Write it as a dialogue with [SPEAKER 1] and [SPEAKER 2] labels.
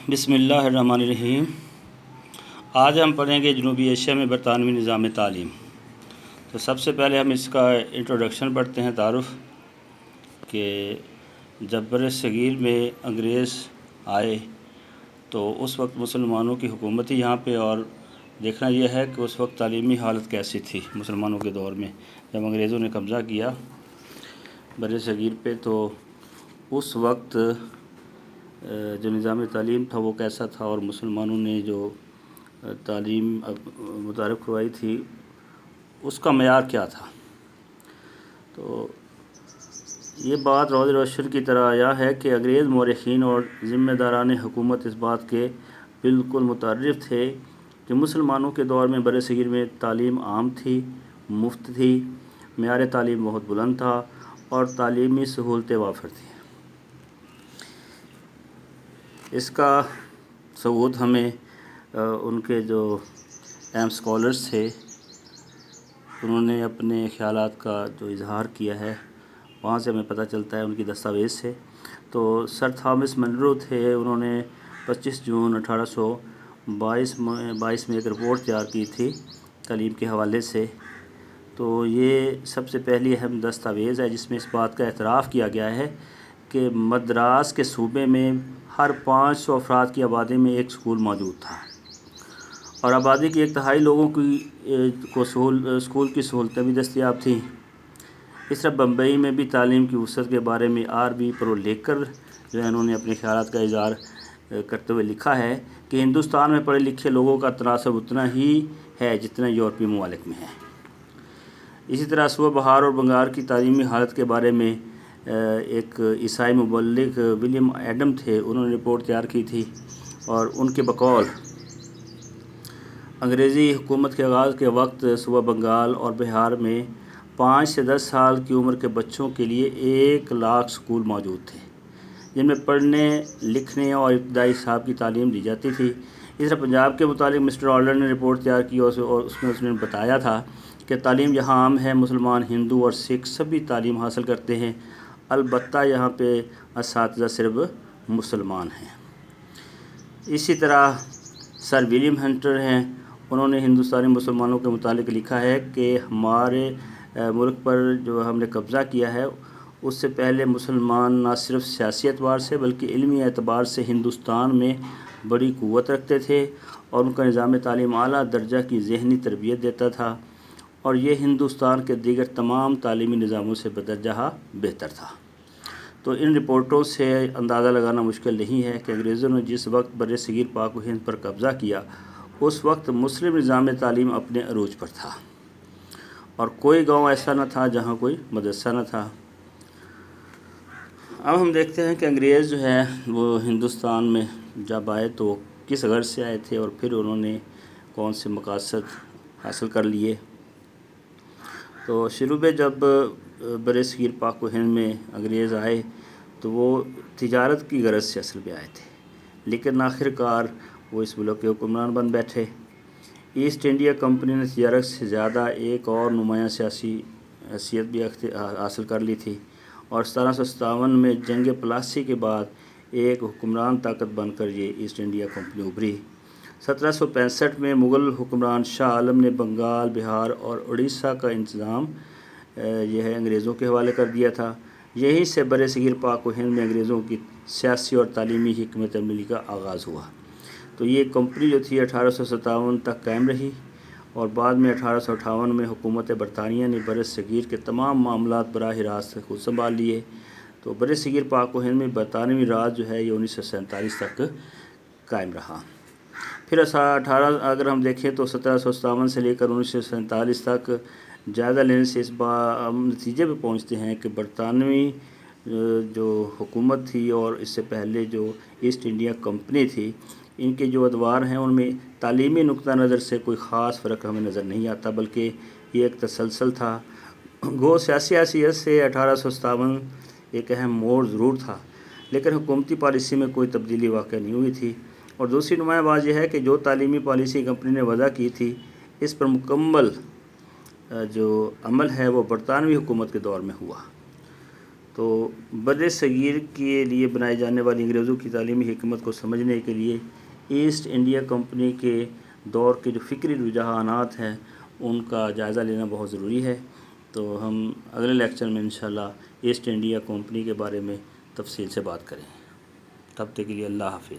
[SPEAKER 1] بسم اللہ الرحمن الرحیم۔ آج ہم پڑھیں گے جنوبی ایشیا میں برطانوی نظام تعلیم۔ تو سب سے پہلے ہم اس کا انٹروڈکشن پڑھتے ہیں، تعارف، کہ جب بر صغیر میں انگریز آئے تو اس وقت مسلمانوں کی حکومت ہی یہاں پہ، اور دیکھنا یہ ہے کہ اس وقت تعلیمی حالت کیسی تھی مسلمانوں کے دور میں جب انگریزوں نے قبضہ کیا بر صغیر پہ۔ تو اس وقت جو نظام تعلیم تھا وہ کیسا تھا، اور مسلمانوں نے جو تعلیم متعارف کروائی تھی اس کا معیار کیا تھا۔ تو یہ بات روز روشن کی طرح آیا ہے کہ انگریز مورخین اور ذمہ داران حکومت اس بات کے بالکل متعارف تھے کہ مسلمانوں کے دور میں بر صغیر میں تعلیم عام تھی، مفت تھی، معیار تعلیم بہت بلند تھا اور تعلیمی سہولتیں وافر تھیں۔ اس کا ثبوت ہمیں ان کے جو اہم اسکالرس تھے انہوں نے اپنے خیالات کا جو اظہار کیا ہے وہاں سے ہمیں پتہ چلتا ہے، ان کی دستاویز سے۔ تو سر تھامس منرو تھے، انہوں نے 25 جون 1822 میں ایک رپورٹ تیار کی تھی تعلیم کے حوالے سے۔ تو یہ سب سے پہلی اہم دستاویز ہے جس میں اس بات کا اعتراف کیا گیا ہے کہ مدراس کے صوبے میں ہر 500 افراد کی آبادی میں ایک اسکول موجود تھا، اور آبادی کی 1/3 لوگوں کو اسکول کی سہولتیں بھی دستیاب تھیں۔ اس طرح بمبئی میں بھی تعلیم کی وسعت کے بارے میں آر.بی. پرولیکر جو ہے انہوں نے اپنے خیالات کا اظہار کرتے ہوئے لکھا ہے کہ ہندوستان میں پڑھے لکھے لوگوں کا تناسب اتنا ہی ہے جتنا یورپی ممالک میں ہے۔ اسی طرح صوبہ بہار اور بنگال کی تعلیمی حالت کے بارے میں ایک عیسائی مبلغ ولیم ایڈم تھے، انہوں نے رپورٹ تیار کی تھی، اور ان کے بقول انگریزی حکومت کے آغاز کے وقت صوبہ بنگال اور بہار میں 5 سے 10 سال کی عمر کے بچوں کے لیے 1 لاکھ اسکول موجود تھے جن میں پڑھنے، لکھنے اور ابتدائی حساب کی تعلیم دی جاتی تھی۔ اس طرح پنجاب کے متعلق مسٹر آلڈر نے رپورٹ تیار کی اور اس نے بتایا تھا کہ تعلیم یہاں عام ہے، مسلمان، ہندو اور سکھ سبھی تعلیم حاصل کرتے ہیں، البتہ یہاں پہ اساتذہ صرف مسلمان ہیں۔ اسی طرح سر ولیم ہنٹر ہیں، انہوں نے ہندوستانی مسلمانوں کے متعلق لکھا ہے کہ ہمارے ملک پر جو ہم نے قبضہ کیا ہے اس سے پہلے مسلمان نہ صرف سیاسی اعتبار سے بلکہ علمی اعتبار سے ہندوستان میں بڑی قوت رکھتے تھے، اور ان کا نظام تعلیم اعلیٰ درجہ کی ذہنی تربیت دیتا تھا، اور یہ ہندوستان کے دیگر تمام تعلیمی نظاموں سے بدرجہ بہتر تھا۔ تو ان رپورٹوں سے اندازہ لگانا مشکل نہیں ہے کہ انگریزوں نے جس وقت بر صغیر پاک و ہند پر قبضہ کیا اس وقت مسلم نظام تعلیم اپنے عروج پر تھا، اور کوئی گاؤں ایسا نہ تھا جہاں کوئی مدرسہ نہ تھا۔ اب ہم دیکھتے ہیں کہ انگریز جو ہے وہ ہندوستان میں جب آئے تو کس غرض سے آئے تھے، اور پھر انہوں نے کون سے مقاصد حاصل کر لیے۔ تو شروع میں جب بر صغیر پاک و ہند میں انگریز آئے تو وہ تجارت کی غرض سے اصل میں آئے تھے، لیکن آخر کار وہ اس ملک کے حکمران بن بیٹھے۔ ایسٹ انڈیا کمپنی نے تجارت سے زیادہ ایک اور نمایاں سیاسی حیثیت بھی حاصل کر لی تھی، اور 1757 میں جنگ پلاسی کے بعد ایک حکمران طاقت بن کر یہ ایسٹ انڈیا کمپنی ابھری۔ 1765 میں مغل حکمران شاہ عالم نے بنگال، بہار اور اڑیسہ کا انتظام یہ ہے انگریزوں کے حوالے کر دیا تھا۔ یہیں سے بر صغیر پاک و ہند میں انگریزوں کی سیاسی اور تعلیمی حکمت عملی کا آغاز ہوا۔ تو یہ کمپنی جو تھی 1857 تک قائم رہی، اور بعد میں 1858 میں حکومت برطانیہ نے بر صغیر کے تمام معاملات براہ راست خود سنبھال لیے۔ تو بر صغیر پاک و ہند میں برطانوی راج جو ہے یہ 1947 تک قائم رہا۔ پھر اگر ہم دیکھیں تو 1757 سے لے کر 1947 تک جائزہ لینے سے ہم نتیجے پہ پہنچتے ہیں کہ برطانوی جو حکومت تھی اور اس سے پہلے جو ایسٹ انڈیا کمپنی تھی، ان کے جو ادوار ہیں ان میں تعلیمی نقطہ نظر سے کوئی خاص فرق ہمیں نظر نہیں آتا، بلکہ یہ ایک تسلسل تھا۔ گو سیاسی حیثیت سے 1857 ایک اہم موڑ ضرور تھا، لیکن حکومتی پالیسی میں کوئی تبدیلی واقع نہیں ہوئی تھی، اور دوسری نمایاں بات یہ ہے کہ جو تعلیمی پالیسی کمپنی نے وضع کی تھی اس پر مکمل جو عمل ہے وہ برطانوی حکومت کے دور میں ہوا۔ تو بر صغیر کے لیے بنائی جانے والی انگریزوں کی تعلیمی حکمت کو سمجھنے کے لیے ایسٹ انڈیا کمپنی کے دور کے جو فکری رجحانات ہیں ان کا جائزہ لینا بہت ضروری ہے۔ تو ہم اگلے لیکچر میں انشاءاللہ ایسٹ انڈیا کمپنی کے بارے میں تفصیل سے بات کریں۔ تب تک کے لیے اللہ حافظ۔